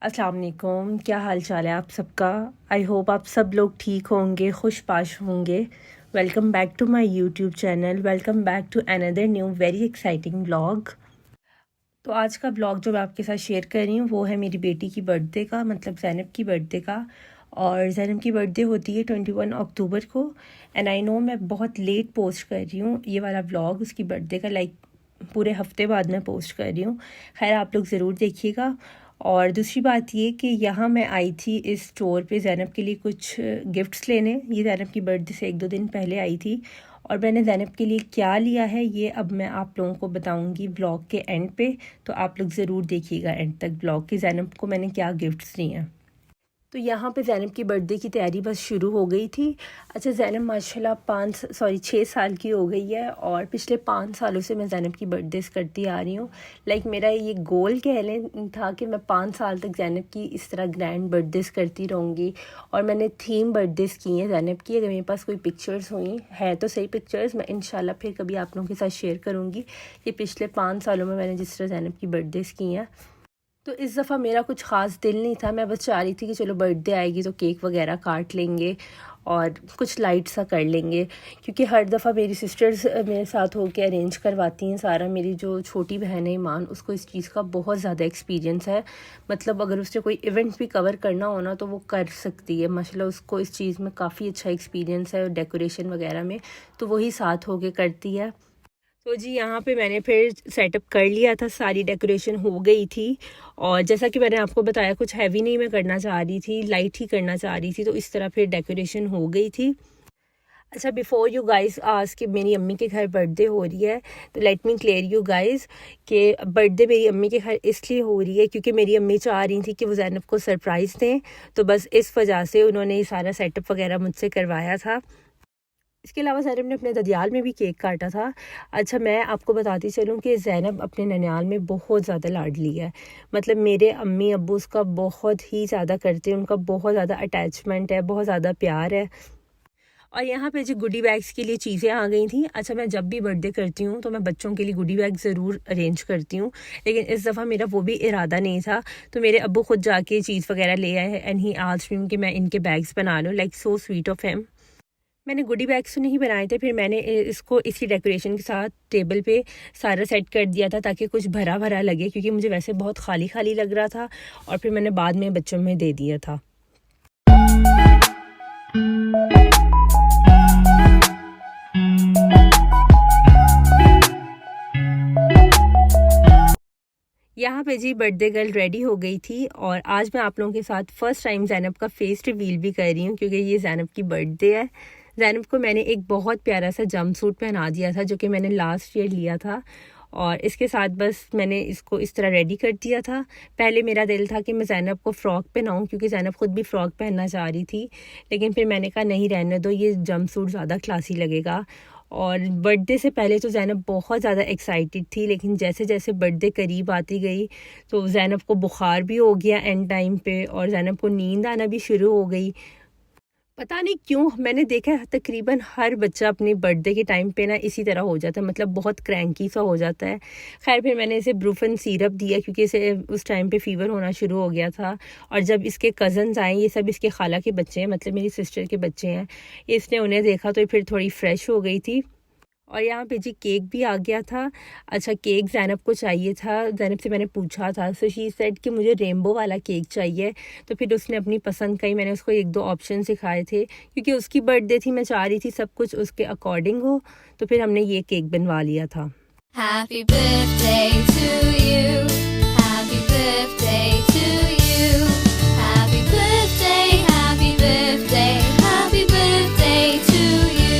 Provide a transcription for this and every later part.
अस्सलाम वालेकुम, क्या हाल चाल है आप सबका। आई होप आप सब लोग ठीक होंगे, खुशपाश होंगे। Welcome back to my YouTube channel, welcome back to another new very exciting vlog. तो आज का व्लॉग जो मैं आपके साथ शेयर कर रही हूँ वो है मेरी बेटी की बर्थडे का, मतलब ज़ैनब की बर्थडे का। और ज़ैनब की बर्थडे होती है 21 अक्टूबर को। एंड आई नो मैं बहुत लेट पोस्ट कर रही हूँ ये वाला व्लॉग, उसकी बर्थडे का पूरे हफ्ते बाद मैं पोस्ट कर रही हूँ। खैर आप लोग ज़रूर देखिएगा। और दूसरी बात ये कि यहाँ मैं आई थी इस स्टोर पे ज़ैनब के लिए कुछ गिफ्ट्स लेने। ये ज़ैनब की बर्थडे से 1-2 दिन पहले आई थी। और मैंने ज़ैनब के लिए क्या लिया है ये अब मैं आप लोगों को बताऊंगी व्लॉग के एंड पे। तो आप लोग ज़रूर देखिएगा एंड तक व्लॉग के ज़ैनब को मैंने क्या गिफ्ट्स दिए हैं। तो यहाँ पे ज़ैनब की बर्थडे की तैयारी बस शुरू हो गई थी। अच्छा, ज़ैनब माशाल्लाह 6 साल की हो गई है और पिछले 5 सालों से मैं ज़ैनब की बर्थडेज करती आ रही हूँ। मेरा ये गोल कह लें था कि मैं 5 साल तक ज़ैनब की इस तरह ग्रैंड बर्थडेज करती रहूँगी। और मैंने थीम बर्थडेज की हैं ज़ैनब की। अगर मेरे पास कोई पिक्चर्स हुई है तो सही पिक्चर्स मैं इंशाल्लाह फिर कभी आप लोगों के साथ शेयर करूँगी कि पिछले 5 सालों में मैंने जिस तरह ज़ैनब की बर्थडेज की हैं। तो इस दफ़ा मेरा कुछ ख़ास दिल नहीं था, मैं बस चाह रही थी कि चलो बर्थडे आएगी तो केक वगैरह काट लेंगे और कुछ लाइट सा कर लेंगे। क्योंकि हर दफ़ा मेरी सिस्टर्स मेरे साथ होकर अरेंज करवाती हैं सारा। मेरी जो छोटी बहन है ईमान, उसको इस चीज़ का बहुत ज़्यादा एक्सपीरियंस है। मतलब अगर उसने कोई इवेंट भी कवर करना हो ना तो वो कर सकती है। माशाल्लाह उसको इस चीज़ में काफ़ी अच्छा एक्सपीरियंस है डेकोरेशन वगैरह में, तो वही साथ होके करती है। तो जी यहाँ पे मैंने फिर सेटअप कर लिया था, सारी डेकोरेशन हो गई थी। और जैसा कि मैंने आपको बताया कुछ हैवी नहीं मैं करना चाह रही थी, लाइट ही करना चाह रही थी, तो इस तरह फिर डेकोरेशन हो गई थी। अच्छा, बिफोर यू गाइस आज कि मेरी अम्मी के घर बर्थडे हो रही है, तो let me clear you guys कि बर्थडे मेरी अम्मी के घर इसलिए हो रही है क्योंकि मेरी अम्मी चाह रही थी कि वो ज़ैनब को सरप्राइज़ दें। तो बस इस वजह से उन्होंने ये सारा सेटअप वगैरह मुझसे करवाया था। इसके अलावा ज़ैनब ने अपने ददियाल में भी केक काटा था। अच्छा, मैं आपको बताती चलूँ कि ज़ैनब अपने ननियाल में बहुत ज़्यादा लाडली है। मतलब मेरे अम्मी अब्बू उसका बहुत ही ज़्यादा करते हैं, उनका बहुत ज़्यादा अटैचमेंट है, बहुत ज़्यादा प्यार है। और यहाँ पे जो गुडी बैग्स के लिए चीज़ें आ गई थी। अच्छा, मैं जब भी बर्थडे करती हूँ तो मैं बच्चों के लिए गुडी बैग ज़रूर अरेंज करती हूँ, लेकिन इस दफ़ा मेरा वो भी इरादा नहीं था। तो मेरे अब्बू खुद जाके चीज़ वगैरह ले आए हैं एंड ही आस्क्ड मी कि मैं इनके बैग्स बना लूँ। So sweet of him. मैंने गुडी बैग्स तो नहीं बनाए थे, फिर मैंने इसको इसी डेकोरेशन के साथ टेबल पे सारा सेट कर दिया था ताकि कुछ भरा भरा लगे, क्योंकि मुझे वैसे बहुत खाली खाली लग रहा था। और फिर मैंने बाद में बच्चों में दे दिया था। यहाँ पे जी बर्थडे गर्ल रेडी हो गई थी और आज मैं आप लोगों के साथ फर्स्ट टाइम ज़ैनब का फेस रिवील भी कर रही हूँ क्योंकि ये ज़ैनब की बर्थडे है। ज़ैनब को मैंने एक बहुत प्यारा सा जंप सूट पहना दिया था जो कि मैंने लास्ट ईयर लिया था। और इसके साथ बस मैंने इसको इस तरह रेडी कर दिया था। पहले मेरा दिल था कि मैं ज़ैनब को फ़्रॉक पहनाऊँ क्योंकि ज़ैनब खुद भी फ़्रॉक पहनना चाह रही थी, लेकिन फिर मैंने कहा नहीं, रहने दो, ये जंप सूट ज़्यादा क्लासी लगेगा। और बर्थडे से पहले तो ज़ैनब बहुत ज़्यादा एक्साइटेड थी, लेकिन जैसे जैसे बर्थडे करीब आती गई तो ज़ैनब को बुखार भी हो गया एंड टाइम पे, और ज़ैनब को नींद आना भी शुरू हो गई। पता नहीं क्यों मैंने देखा है तकरीबन हर बच्चा अपनी बर्थडे के टाइम पे ना इसी तरह हो जाता है, मतलब बहुत क्रैंकी सा हो जाता है। खैर फिर मैंने इसे ब्रूफन सिरप दिया क्योंकि इसे उस टाइम पे फ़ीवर होना शुरू हो गया था। और जब इसके कज़न्स आए, ये सब इसके खाला के बच्चे हैं, मतलब मेरी सिस्टर के बच्चे हैं, इसने उन्हें देखा तो फिर थोड़ी फ्रेश हो गई थी। और यहाँ पे जी केक भी आ गया था। अच्छा, केक ज़ैनब को चाहिए था, ज़ैनब से मैंने पूछा था, सो शी सेड कि मुझे रेनबो वाला केक चाहिए। तो फिर उसने अपनी पसंद का ही, मैंने उसको 1-2 ऑप्शन सिखाए थे क्योंकि उसकी बर्थडे थी, मैं चाह रही थी सब कुछ उसके अकॉर्डिंग हो। तो फिर हमने ये केक बनवा लिया था। Happy birthday to you. Happy birthday to you. Happy birthday, happy birthday, happy birthday to you.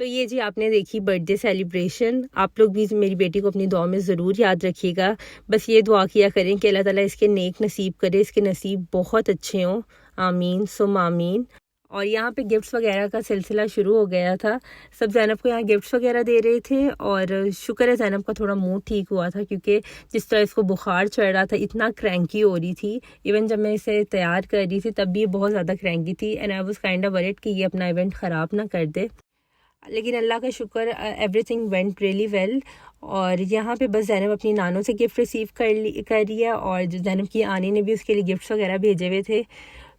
तो ये जी आपने देखी बर्थडे सेलिब्रेशन। आप लोग भी मेरी बेटी को अपनी दुआ में ज़रूर याद रखिएगा। बस ये दुआ किया करें कि अल्लाह ताला इसके नेक नसीब करे, इसके नसीब बहुत अच्छे हों। आमीन सुम आमीन। और यहाँ पे गिफ्ट्स वगैरह का सिलसिला शुरू हो गया था। सब ज़ैनब को यहाँ गिफ्ट्स वगैरह दे रहे थे और शुक्र है ज़ैनब का थोड़ा मूड ठीक हुआ था क्योंकि जिस तरह इसको बुखार चढ़ रहा था, इतना क्रैंकी हो रही थी। इवन जब मैं इसे तैयार कर रही थी तब भी ये बहुत ज़्यादा क्रैंकी थी and I was kind of worried कि ये अपना इवेंट ख़राब ना कर दे। लेकिन अल्लाह का शुक्र एवरीथिंग वेंट रियली वेल। और यहाँ पे बस ज़ैनब अपनी नानों से गिफ्ट रिसीव कर रही है, और जो ज़ैनब की आनी ने भी उसके लिए गिफ्ट्स वगैरह भेजे हुए थे,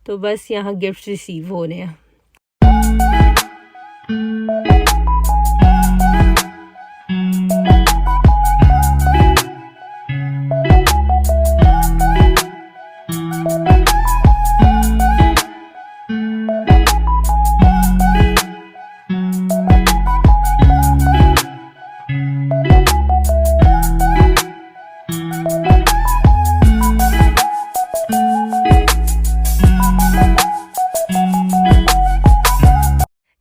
तो बस यहाँ गिफ्ट्स रिसीव हो रहे हैं।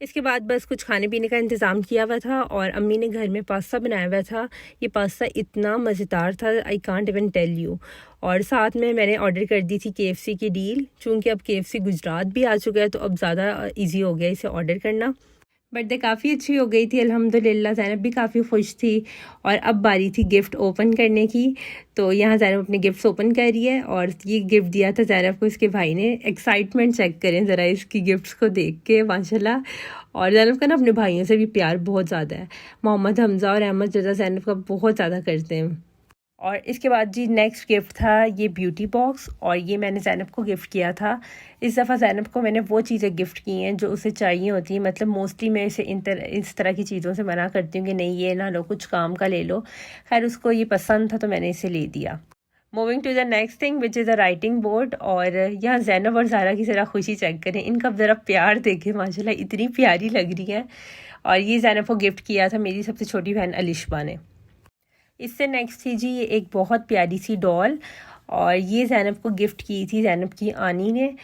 इसके बाद बस कुछ खाने पीने का इंतज़ाम किया हुआ था, और अम्मी ने घर में पास्ता बनाया हुआ था। ये पास्ता इतना मज़ेदार था, I can't even tell you. और साथ में मैंने ऑर्डर कर दी थी KFC की डील। चूँकि अब KFC गुजरात भी आ चुका है, तो अब ज़्यादा इजी हो गया इसे ऑर्डर करना। बर्थडे काफ़ी अच्छी हो गई थी अल्हम्दुलिल्लाह, ज़ैनब भी काफ़ी खुश थी। और अब बारी थी गिफ्ट ओपन करने की। तो यहाँ ज़ैनब अपने गिफ्ट्स ओपन कर रही है, और ये गिफ्ट दिया था ज़ैनब को इसके भाई ने। एक्साइटमेंट चेक करें ज़रा इसकी गिफ्ट्स को देख के, माशाल्लाह। और ज़ैनब का ना अपने भाइयों से भी प्यार बहुत ज़्यादा है। मोहम्मद हमज़ा और अहमद रज़ा ज़ैनब का बहुत ज़्यादा करते हैं। और इसके बाद जी नेक्स्ट गिफ्ट था ये ब्यूटी बॉक्स, और ये मैंने ज़ैनब को गिफ्ट किया था। इस दफ़ा ज़ैनब को मैंने वो चीज़ें गिफ्ट की हैं जो उसे चाहिए होती हैं। मतलब मोस्टली मैं इसे इस तरह की चीज़ों से मना करती हूँ कि नहीं ये ना लो, कुछ काम का ले लो। खैर उसको ये पसंद था तो मैंने इसे ले दिया। Moving to the next thing which is a writing board. और यहाँ ज़ैनब और ज़ारा की ज़रा खुशी चेक करें, इनका ज़रा प्यार देखें, माशाल्लाह इतनी प्यारी लग रही है। और ये ज़ैनब को गिफ्ट किया था मेरी सबसे छोटी बहन अलिशबा ने। इससे नेक्स्ट थी जी ये एक बहुत प्यारी सी डॉल, और ये ज़ैनब को गिफ्ट की थी ज़ैनब की आनी ने।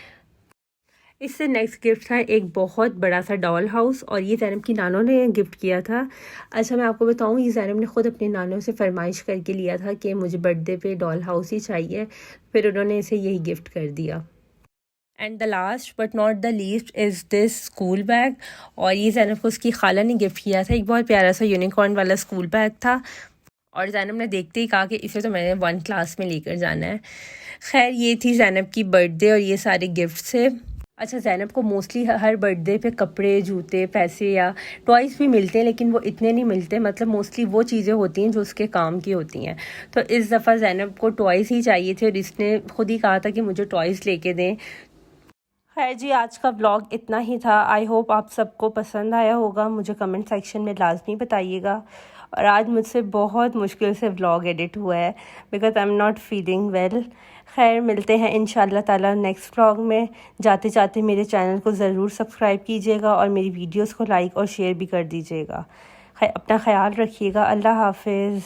इससे नेक्स्ट गिफ्ट था एक बहुत बड़ा सा डॉल हाउस, और ये ज़ैनब की नानों ने गिफ्ट किया था। अच्छा मैं आपको बताऊं, ये ज़ैनब ने ख़ुद अपने नानों से फरमाइश करके लिया था कि मुझे बर्थडे पे डॉल हाउस ही चाहिए, फिर उन्होंने इसे यही गिफ्ट कर दिया। And the last but not the least is this school bag, और ये ज़ैनब को उसकी खाला ने गिफ्ट किया था। एक बहुत प्यारा सा यूनिकॉर्न वाला स्कूल बैग था, और ज़ैनब ने देखते ही कहा कि इसे तो मैंने 1 क्लास में लेकर जाना है। खैर ये थी ज़ैनब की बर्थडे और ये सारे गिफ्ट से। अच्छा ज़ैनब को मोस्टली हर बर्थडे पे कपड़े, जूते, पैसे या टॉयज़ भी मिलते हैं, लेकिन वो इतने नहीं मिलते। मतलब मोस्टली वो चीज़ें होती हैं जो उसके काम की होती हैं। तो इस दफ़ा ज़ैनब को टॉयज़ ही चाहिए थे, और इसने खुद ही कहा था कि मुझे टॉयज़ लेके दें। खैर जी आज का व्लॉग इतना ही था। आई होप आप सबको पसंद आया होगा। मुझे कमेंट सेक्शन में लाजमी बताइएगा। और आज मुझसे बहुत मुश्किल से व्लॉग एडिट हुआ है because I am not feeling well. खैर मिलते हैं इंशाल्लाह ताला नेक्स्ट व्लॉग में। जाते जाते मेरे चैनल को ज़रूर सब्सक्राइब कीजिएगा, और मेरी वीडियोस को लाइक और शेयर भी कर दीजिएगा। खैर अपना ख्याल रखिएगा। अल्लाह हाफिज़।